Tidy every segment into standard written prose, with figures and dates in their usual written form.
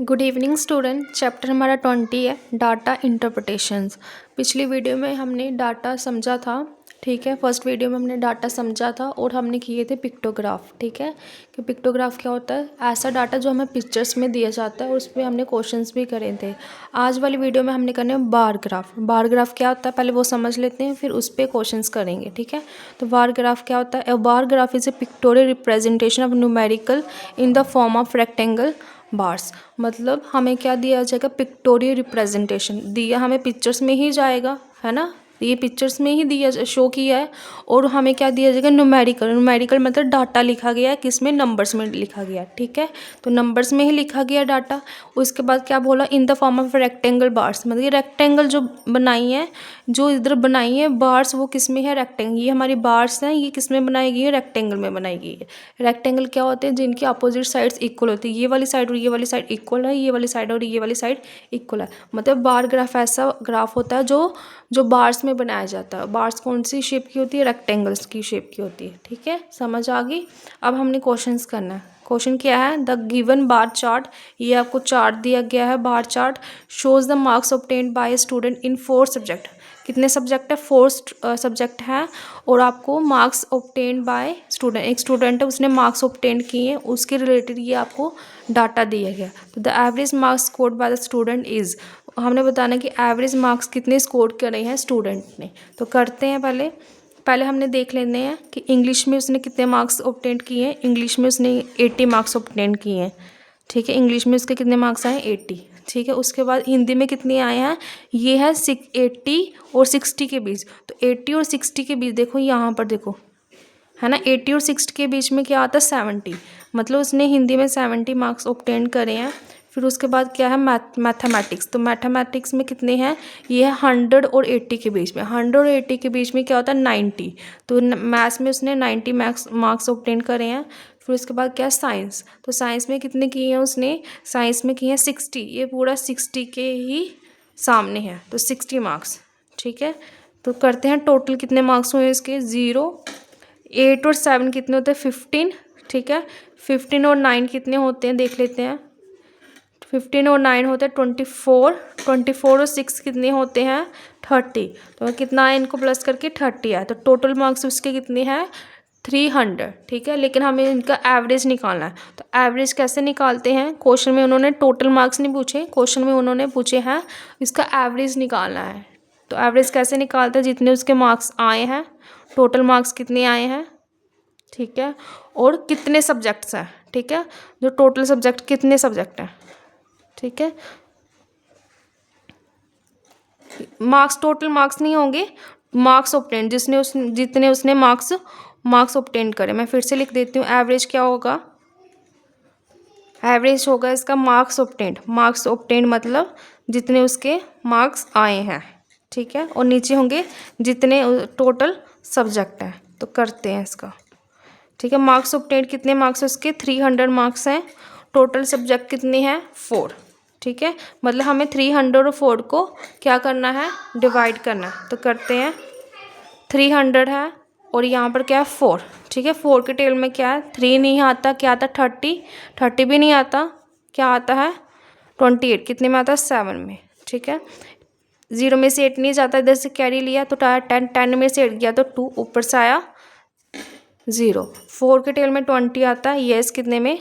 Good evening student. Chapter हमारा 20 है, data interpretations. पिछली वीडियो में हमने डाटा समझा था, ठीक है। फर्स्ट वीडियो में हमने डाटा समझा था और हमने किए थे पिक्टोग्राफ, ठीक है। कि पिक्टोग्राफ क्या होता है? ऐसा डाटा जो हमें पिक्चर्स में दिया जाता है और उस पर हमने क्वेश्चंस भी करे थे। आज वाली वीडियो में हमने करने बार ग्राफ। बार ग्राफ क्या होता है पहले वो समझ लेते हैं, फिर उस पर क्वेश्चंस करेंगे, ठीक है। तो बार ग्राफ क्या होता है? A bar graph is a pictorial representation of numerical in the form of rectangle bars. मतलब हमें क्या दिया जाएगा? पिक्टोरियल रिप्रेजेंटेशन दिया हमें पिक्चर्स में ही जाएगा, है ना। ये पिक्चर्स में ही दिया शो किया है। और हमें क्या दिया जाएगा? न्यूमेरिकल। न्यूमेरिकल मतलब डाटा लिखा गया है, किस में? नंबर्स में लिखा गया है, ठीक है। तो नंबर्स में ही लिखा गया डाटा। उसके बाद क्या बोला? इन the form of rectangle bars. मतलब ये रेक्टेंगल जो बनाई है, जो इधर बनाई है बार्स, वो किस में है? रेक्टेंगल। ये हमारी बार्स हैं, ये किस में बनाई गई है? रेक्टेंगल में बनाई गई है। रेक्टेंगल क्या होते हैं? जिनकी अपोजिट साइड्स इक्वल होती है। ये वाली साइड और ये वाली साइड इक्वल है, ये वाली साइड और ये वाली साइड इक्वल है। मतलब बार ग्राफ ऐसा ग्राफ होता है जो बार्स में बनाया जाता है। बार्स कौन सी शेप की होती है? रेक्टेंगल्स की शेप की होती है, ठीक है। समझ आ गई। अब हमने क्वेश्चंस करना है। क्वेश्चन क्या है? द गिवन बार चार्ट, ये आपको चार्ट दिया गया है। Bar chart shows the marks obtained by student in 4 subject. कितने सब्जेक्ट है? 4 सब्जेक्ट है। और आपको मार्क्स ऑब्टेन्ड बाय स्टूडेंट, एक स्टूडेंट है उसने मार्क्स ऑब्टेन किए हैं, उसके रिलेटेड ये आपको डाटा दिया गया। तो the average marks scored by the student is, हमने बताना कि एवरेज मार्क्स कितने स्कोर करे हैं स्टूडेंट ने। तो करते हैं पहले हमने देख लेते हैं कि इंग्लिश में उसने कितने मार्क्स ऑब्टेन किए हैं। इंग्लिश में उसने 80 मार्क्स ऑब्टेन किए हैं, ठीक है। इंग्लिश में उसके कितने मार्क्स आए? 80, ठीक है। उसके बाद हिंदी में कितने आए हैं? ये है 80 और 60 के बीच। तो 80 और 60 के बीच देखो, यहाँ पर देखो, है ना। 80 और 60 के बीच में क्या आता है? 70। मतलब उसने हिंदी में 70 मार्क्स ऑब्टेन करे हैं। फिर उसके बाद क्या है? मैथमेटिक्स। तो मैथमेटिक्स में कितने हैं? ये है 100 और 80 के बीच में। 100 और 80 के बीच में क्या होता है? 90। तो मैथ्स में उसने 90 मार्क्स ऑब्टेन करे हैं। फिर उसके बाद क्या है? साइंस। तो साइंस में कितने किए हैं उसने? साइंस में किए हैं 60। ये पूरा 60 के ही सामने है, तो 60 मार्क्स, ठीक है। तो करते हैं टोटल कितने मार्क्स हुए इसके? 0। 8 और 7 कितने होते हैं? 15, ठीक है। 15 और 9 कितने होते हैं? देख लेते हैं। 15 और 9 होते हैं 24। 24 और 6 कितने होते हैं? 30। तो कितना है? इनको प्लस करके 30 है। तो टोटल मार्क्स उसके कितने हैं? 300, ठीक है। लेकिन हमें इनका एवरेज निकालना है। तो एवरेज कैसे निकालते हैं? क्वेश्चन में उन्होंने टोटल मार्क्स नहीं पूछे, क्वेश्चन में उन्होंने पूछे हैं इसका एवरेज निकालना है। तो एवरेज कैसे निकालते हैं? जितने उसके मार्क्स आए हैं, टोटल मार्क्स कितने आए हैं, ठीक है। और कितने सब्जेक्ट्स हैं, ठीक है। जो टोटल सब्जेक्ट, कितने सब्जेक्ट हैं, ठीक है। मार्क्स, टोटल मार्क्स नहीं होंगे, मार्क्स ऑब्टेन, जितने उसने मार्क्स ऑब्टेन करे। मैं फिर से लिख देती हूँ। एवरेज क्या होगा? एवरेज होगा इसका मार्क्स ऑब्टेन। मार्क्स ऑब्टेन मतलब जितने उसके मार्क्स आए हैं, ठीक है। और नीचे होंगे जितने टोटल सब्जेक्ट हैं। तो करते हैं इसका, ठीक है। मार्क्स ऑब्टेन, कितने मार्क्स उसके? 300 मार्क्स हैं। टोटल सब्जेक्ट कितने हैं? 4, ठीक है। मतलब हमें 300 और 4 को क्या करना है? डिवाइड करना है। तो करते हैं। 300 है और यहाँ पर क्या है? 4, ठीक है। 4 के टेबल में क्या है? 3 नहीं आता, क्या आता? 30। 30 भी नहीं आता, क्या आता है? 28। कितने में आता है? 7 में, ठीक है। 0 में से 8 नहीं जाता, इधर से कैरी लिया तो 10 में से 8 गया तो 2, ऊपर से आया 0। 4 के टेबल में 20 आता है, यस कितने में?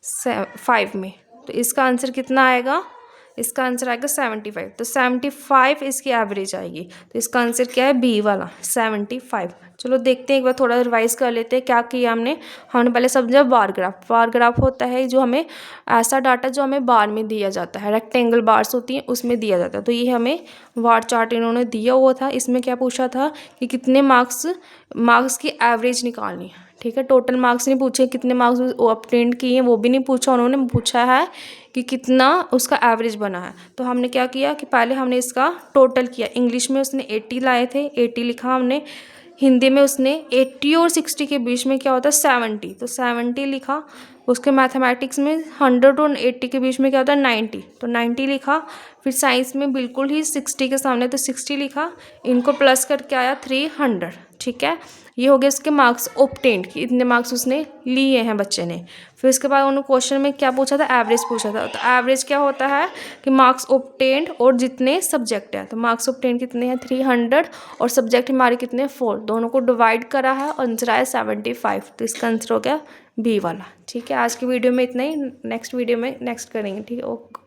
5 में। तो इसका आंसर कितना आएगा? इसका आंसर आएगा 75। तो 75 इसकी एवरेज आएगी। तो इसका आंसर क्या है? बी वाला 75। चलो देखते हैं, एक बार थोड़ा रिवाइज कर लेते हैं क्या किया हमने। पहले समझा बार ग्राफ। बार ग्राफ होता है जो हमें ऐसा डाटा जो हमें बार में दिया जाता है, रेक्टेंगल बार्स होती हैं उसमें दिया जाता है। तो ये हमें बार चार्ट इन्होंने दिया हुआ था। इसमें क्या पूछा था कि कितने मार्क्स की एवरेज निकालनी है, ठीक है। टोटल मार्क्स नहीं पूछे, कितने मार्क्स ऑब्टेन किए हैं वो भी नहीं पूछा उन्होंने। पूछा है कि कितना उसका एवरेज बना है। तो हमने क्या किया कि पहले हमने इसका टोटल किया। इंग्लिश में उसने 80 लाए थे, 80 लिखा हमने। हिंदी में उसने 80 और 60 के बीच में क्या होता है? 70, तो 70 लिखा। उसके मैथमेटिक्स में 100 और 80 के बीच में क्या होता है? 90, तो 90 लिखा। फिर साइंस में बिल्कुल ही 60 के सामने तो 60 लिखा। इनको प्लस करके आया 300, ठीक है। ये हो गए उसके मार्क्स ऑब्टेन्ड कि इतने मार्क्स उसने लिए हैं बच्चे ने। फिर उसके बाद उन्होंने क्वेश्चन में क्या पूछा था, एवरेज पूछा था। तो एवरेज क्या होता है कि मार्क्स ऑब्टेन्ड और जितने सब्जेक्ट हैं। तो मार्क्स ऑब्टेन्ड कितने हैं 300 और सब्जेक्ट हमारे कितने 4, दोनों को डिवाइड करा है और आंसर आया 75। तो इसका आंसर हो गया बी वाला। ठीक है, आज की वीडियो में इतना ही, नेक्स्ट वीडियो में नेक्स्ट करेंगे। ठीक है, ओके।